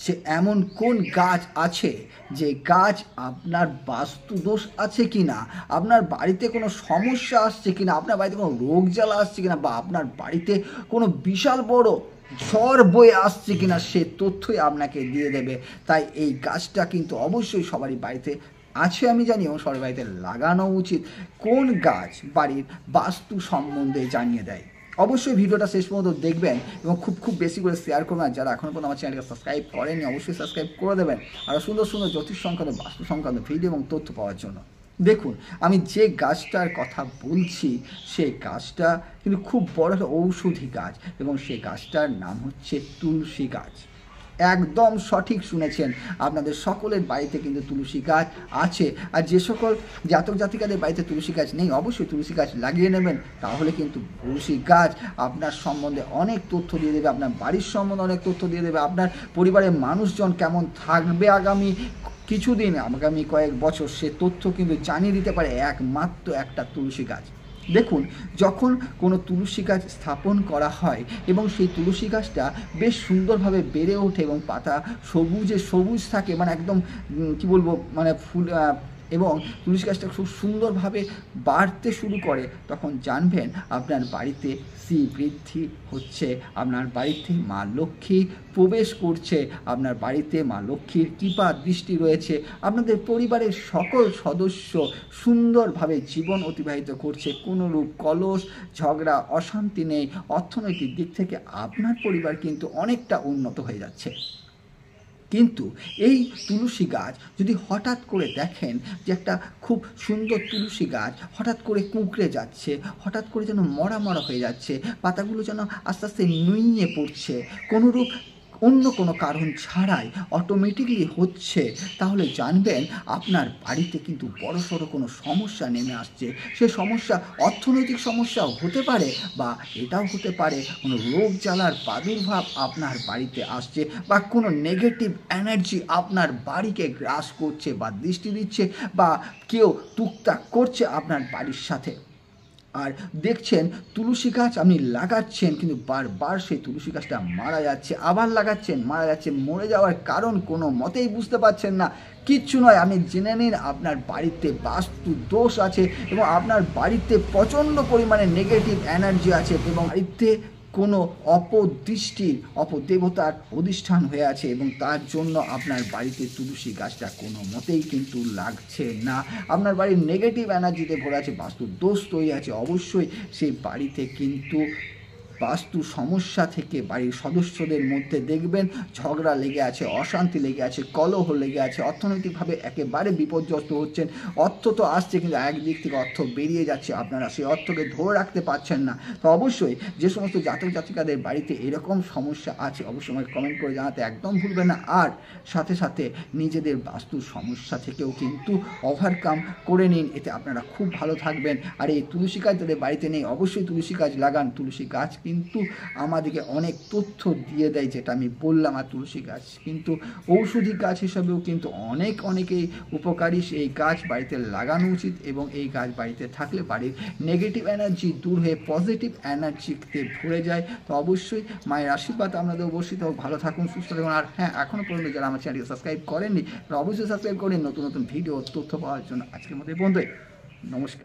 যে এমন কোন গাছ আছে যে গাছ আপনার বাস্তু দোষ আছে কি না, আপনার বাড়িতে কোনো সমস্যা আসছে কি না, আপনার বাড়িতে কোনো রোগ জ্বালা আসছে কি না, বা আপনার বাড়িতে কোনো বিশাল বড় ঝড় বয়ে আসছে কি না, সে তথ্যই আপনাকে দিয়ে দেবে। তাই এই গাছটা কিন্তু অবশ্যই সবারই বাড়িতে আছে আমি জানি, এবং সবার বাড়িতে লাগানো উচিত। কোন গাছ বাড়ির বাস্তু সম্বন্ধে জানিয়ে দেয়। অবশ্যই ভিডিওটা শেষ পর্যন্ত দেখবেন এবং খুব খুব বেশি করে শেয়ার করবেন। আর যারা এখনও পর্যন্ত আমার চ্যানেলকে সাবস্ক্রাইব করেননি অবশ্যই সাবস্ক্রাইব করে দেবেন, আরও সুন্দর সুন্দর জ্যোতিষ সংক্রান্ত বাস্তু সংক্রান্ত ভিডিও এবং তথ্য পাওয়ার জন্য। দেখুন, আমি যে গাছটার কথা বলছি সেই গাছটা কিন্তু খুব বড় একটা ঔষধি গাছ, এবং সেই গাছটার নাম হচ্ছে তুলসী গাছ। একদম সঠিক শুনেছেন, আপনাদের সকলের বাড়িতে কিন্তু তুলসী গাছ আছে। আর যে সকল জাতক জাতিকাদের বাড়িতে তুলসী গাছ নেই, অবশ্যই তুলসী গাছ লাগিয়ে নেবেন। তাহলে কিন্তু তুলসী গাছ আপনার সম্বন্ধে অনেক তথ্য দিয়ে দেবে, আপনার বাড়ির সম্বন্ধে অনেক তথ্য দিয়ে দেবে, আপনার পরিবারের মানুষজন কেমন থাকবে আগামী কিছুদিন, আগামী কয়েক বছর, সে তথ্য কিন্তু জানিয়ে দিতে পারে একমাত্র একটা তুলসী গাছ। দেখুন, যখন কোনো তুলসী গাছ স্থাপন করা হয় এবং সেই তুলসী গাছটা বেশ সুন্দরভাবে বেড়ে ওঠে এবং পাতা সবুজে সবুজ থাকে, মানে একদম কী বলবো, মানে ফুল, এবং তুলসী গাছটা খুব সুন্দরভাবে বাড়তে শুরু করে, তখন জানবেন আপনার বাড়িতে শ্রী বৃদ্ধি হচ্ছে, আপনার বাড়িতে মা লক্ষ্মী প্রবেশ করছে, আপনার বাড়িতে মা লক্ষ্মীর কৃপা দৃষ্টি রয়েছে, আপনাদের পরিবারের সকল সদস্য সুন্দরভাবে জীবন অতিবাহিত করছে, কোনোরূপ কলস ঝগড়া অশান্তি নেই। অর্থনৈতিক দিক থেকে আপনার পরিবার কিন্তু অনেকটা উন্নত হয়ে যাচ্ছে। কিন্তু এই তুলসী গাছ যদি হঠাৎ করে দেখেন যে একটা খুব সুন্দর তুলসী গাছ হঠাৎ করে কুঁকড়ে যাচ্ছে, হঠাৎ করে যেন মরা মরা হয়ে যাচ্ছে, পাতাগুলো যেন আস্তে আস্তে নুইয়ে পড়ছে, কোনোরূপ অন্য কোনো কারণ ছাড়াই অটোমেটিকলি হচ্ছে, তাহলে জানবেন আপনার বাড়িতে কিন্তু বড়সড় কোনো সমস্যা নেমে আসছে। সে সমস্যা অর্থনৈতিক সমস্যাও হতে পারে, বা এটাও হতে পারে কোনো রোগ জ্বালার প্রাদুর্ভাব আপনার বাড়িতে আসছে, বা কোনো নেগেটিভ এনার্জি আপনার বাড়িকে গ্রাস করছে বা দৃষ্টি দিচ্ছে, বা কেউ টুকটাক করছে আপনার বাড়ির সাথে। আর দেখছেন তুলসী গাছ আপনি লাগাচ্ছেন কিন্তু বারবার সেই তুলসী গাছটা মারা যাচ্ছে, আবার লাগাচ্ছেন মারা যাচ্ছে, মরে যাওয়ার কারণ কোনো মতেই বুঝতে পারছেন না। কিচ্ছু নয়, আপনি জেনে নিন আপনার বাড়িতে বাস্তু দোষ আছে, এবং আপনার বাড়িতে প্রচণ্ড পরিমাণে নেগেটিভ এনার্জি আছে, এবং বাড়িতে কোনো অপদৃষ্টির অপদেবতার অধিষ্ঠান হয়ে আছে, এবং তার জন্য আপনার বাড়িতে তুলসী গাছটা কোনো মতেই কিন্তু লাগছে না। আপনার বাড়ির নেগেটিভ এনার্জিতে ভরে আছে, বাস্তু দোষ তৈরি আছে। অবশ্যই সেই বাড়িতে কিন্তু বাস্তু সমস্যা থেকে বাড়ির সদস্যদের মধ্যে দেখবেন ঝগড়া লেগে আছে, অশান্তি লেগে আছে, কলহ লেগে আছে, অর্থনৈতিকভাবে একেবারে বিপর্যস্ত হচ্ছেন। অর্থ তো আসছে কিন্তু একদিক থেকে অর্থ বেরিয়ে যাচ্ছে, আপনারা সেই অর্থকে ধরে রাখতে পারছেন না। তো অবশ্যই যে সমস্ত জাতক জাতিকাদের বাড়িতে এরকম সমস্যা আছে অবশ্যই আমাকে কমেন্ট করে জানাতে একদম ভুলবেন না। আর সাথে সাথে নিজেদের বাস্তুর সমস্যা থেকেও কিন্তু ওভারকাম করে নিন, এতে আপনারা খুব ভালো থাকবেন। আর এই তুলসী গাছ যাদের বাড়িতে নেই অবশ্যই তুলসী গাছ লাগান। তুলসী গাছ কিন্তু আমাদেরকে অনেক তথ্য দিয়ে দেয়, যেটা আমি বললাম। আর তুলসী গাছ কিন্তু ঔষধি গাছ হিসাবেও কিন্তু অনেকেই উপকারী। এই গাছ বাড়িতে লাগানো উচিত, এবং এই গাছ বাড়িতে থাকলে বাড়ির নেগেটিভ এনার্জি দূর হয়ে পজিটিভ এনার্জিতে ভরে যায়। তো অবশ্যই মায়ের আশীর্বাদ আপনাদের অবশ্যই হোক, ভালো থাকুন, সুস্থ থাকুন। আর হ্যাঁ, এখনও পর্যন্ত যারা আমার চ্যানেলকে সাবস্ক্রাইব করেননি তারা অবশ্যই সাবস্ক্রাইব করেন নতুন নতুন ভিডিও তথ্য পাওয়ার জন্য। আজকের মধ্যে বন্ধু, নমস্কার।